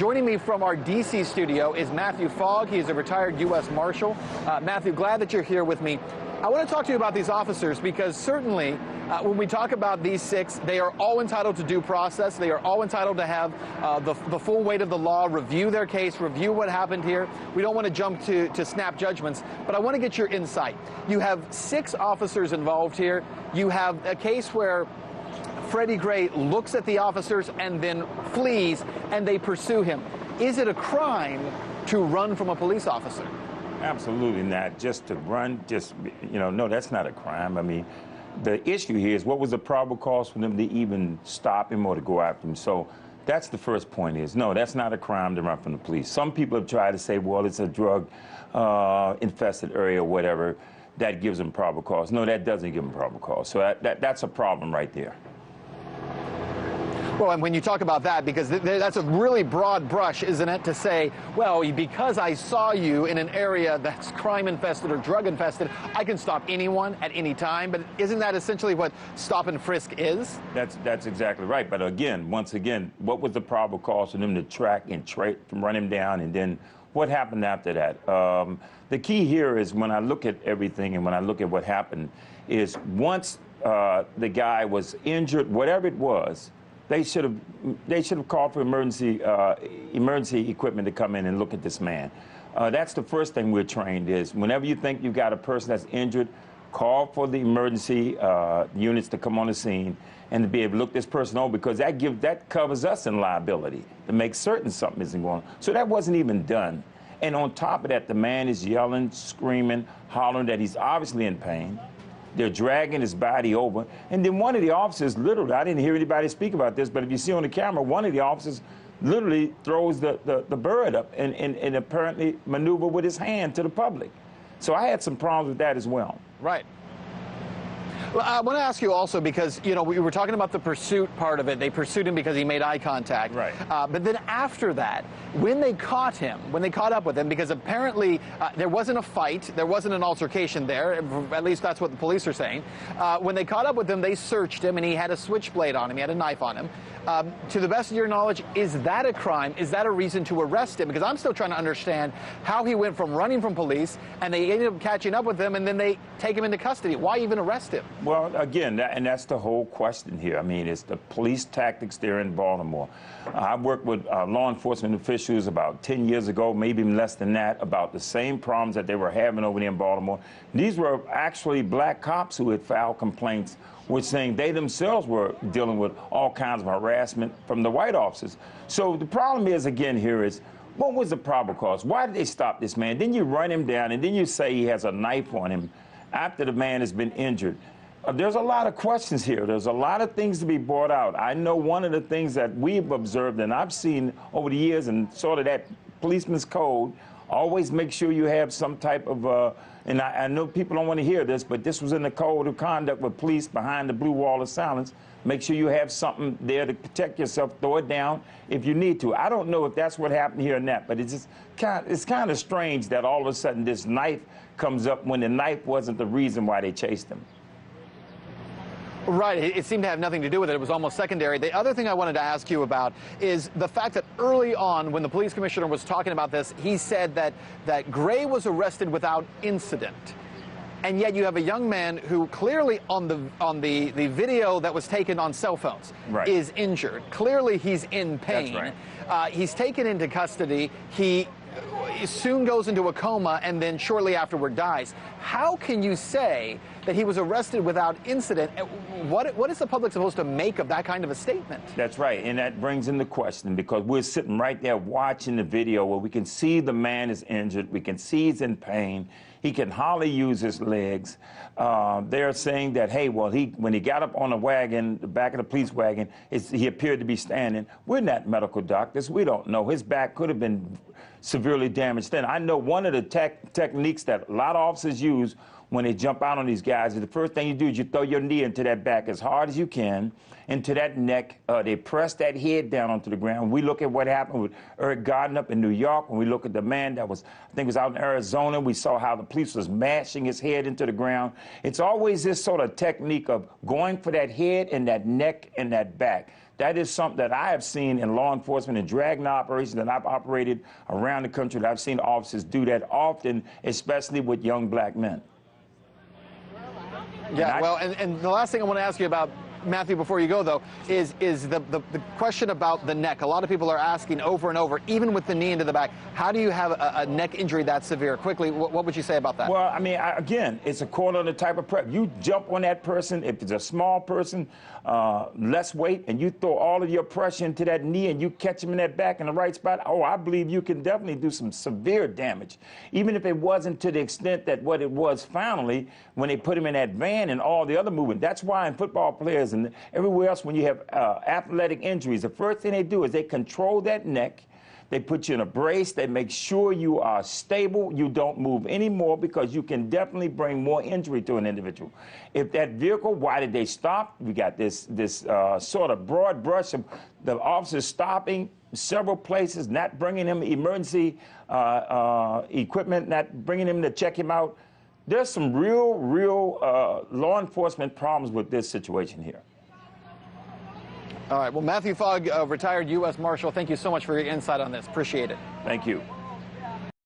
Joining me from our D.C. studio is Matthew Fogg. He is a retired U.S. Marshal. Matthew, glad that you're here with me. I want to talk to you about these officers because certainly when we talk about these six, they are all entitled to due process. They are all entitled to have the full weight of the law, review their case, review what happened here. We don't want to jump to snap judgments, but I want to get your insight. You have 6 officers involved here. You have a case where Freddie Gray looks at the officers and then flees, and they pursue him. Is it a crime to run from a police officer? Absolutely not. Just to run, no, that's not a crime. I mean, the issue here is what was the probable cause for them to even stop him or to go after him? So that's the first point is, no, that's not a crime to run from the police. Some people have tried to say, well, it's a drug infested area or whatever. That gives them probable cause. No, that doesn't give them probable cause. So that's a problem right there. Well, and when you talk about that, because that's a really broad brush, isn't it, to say, well, because I saw you in an area that's crime-infested or drug-infested, I can stop anyone at any time. But isn't that essentially what stop and frisk is? That's exactly right. But again, once again, what was the probable cause for them to track and run him down, and then what happened after that? The key here is when I look at everything and when I look at what happened is once the guy was injured, whatever it was, they should have called for emergency equipment to come in and look at this man. That's the first thing we're trained is whenever you think you've got a person that's injured, call for the emergency units to come on the scene and to be able to look this person over, because that covers us in liability to make certain something isn't going on. So that wasn't even done. And on top of that, the man is yelling, screaming, hollering that he's obviously in pain. They're dragging his body over. And then one of the officers literally, I didn't hear anybody speak about this, but if you see on the camera, one of the officers literally throws the bird up and apparently maneuver with his hand to the public. So I had some problems with that as well. Right. Well, I want to ask you also because, you know, we were talking about the pursuit part of it. They pursued him because he made eye contact. Right. But then after that, when they caught him, when they caught up with him, because apparently there wasn't a fight, there wasn't an altercation there, at least that's what the police are saying. When they caught up with him, they searched him, and he had a switchblade on him. He had a knife on him. To the best of your knowledge, is that a crime? Is that a reason to arrest him? Because I'm still trying to understand how he went from running from police, and they ended up catching up with him, and then they take him into custody. Why even arrest him? Well, again, and that's the whole question here. I mean, it's the police tactics there in Baltimore. I worked with law enforcement officials about 10 years ago, maybe even less than that, about the same problems that they were having over there in Baltimore. These were actually black cops who had filed complaints, which saying they themselves were dealing with all kinds of harassment from the white officers. So the problem is, again, here is, what was the probable cause? Why did they stop this man? Then you run him down, and then you say he has a knife on him after the man has been injured. There's a lot of questions here. There's a lot of things to be brought out. I know one of the things that we've observed and I've seen over the years, and sort of that policeman's code, always make sure you have some type of, and I know people don't want to hear this, but this was in the code of conduct with police behind the blue wall of silence. Make sure you have something there to protect yourself. Throw it down if you need to. I don't know if that's what happened here or not, but it's kind of strange that all of a sudden this knife comes up when the knife wasn't the reason why they chased him. Right. It seemed to have nothing to do with it. It was almost secondary. The other thing I wanted to ask you about is the fact that early on, when the police commissioner was talking about this, he said that Gray was arrested without incident. And yet you have a young man who clearly on the video that was taken on cell phones is injured. Clearly he's in pain. That's right. He's taken into custody. He soon goes into a coma and then shortly afterward dies. How can you say that he was arrested without incident? What is the public supposed to make of that kind of a statement? That's right, and that brings into question because we're sitting right there watching the video where we can see the man is injured, we can see he's in pain, he can hardly use his legs. They're saying that, hey, well, when he got up on the wagon, the back of the police wagon, he appeared to be standing. We're not medical doctors. We don't know. His back could have been severely damaged then. I know one of the techniques that a lot of officers use when they jump out on these guys is the first thing you do is you throw your knee into that back as hard as you can, into that neck. They press that head down onto the ground. We look at what happened with Eric Garden up in New York. When we look at the man that was, I think was out in Arizona, we saw how the police was mashing his head into the ground. It's always this sort of technique of going for that head and that neck and that back. That is something that I have seen in law enforcement and dragnet operations that I've operated around the country. That I've seen officers do that often, especially with young black men. Yeah, well, and the last thing I want to ask you about, Matthew, before you go, though, is the question about the neck. A lot of people are asking over and over, even with the knee into the back, how do you have a neck injury that severe? Quickly, what would you say about that? Well, I mean, again, it's according to the type of prep. You jump on that person, if it's a small person, less weight, and you throw all of your pressure into that knee and you catch him in that back in the right spot, oh, I believe you can definitely do some severe damage. Even if it wasn't to the extent that what it was finally when they put him in that van and all the other movement. That's why in football players and everywhere else, when you have athletic injuries, the first thing they do is they control that neck. They put you in a brace. They make sure you are stable. You don't move anymore because you can definitely bring more injury to an individual. If that vehicle, why did they stop? We got this sort of broad brush of the officers stopping several places, not bringing him emergency equipment, not bringing him to check him out. There's some real law enforcement problems with this situation here. All right. Well, Matthew Fogg, retired U.S. Marshal, thank you so much for your insight on this. Appreciate it. Thank you.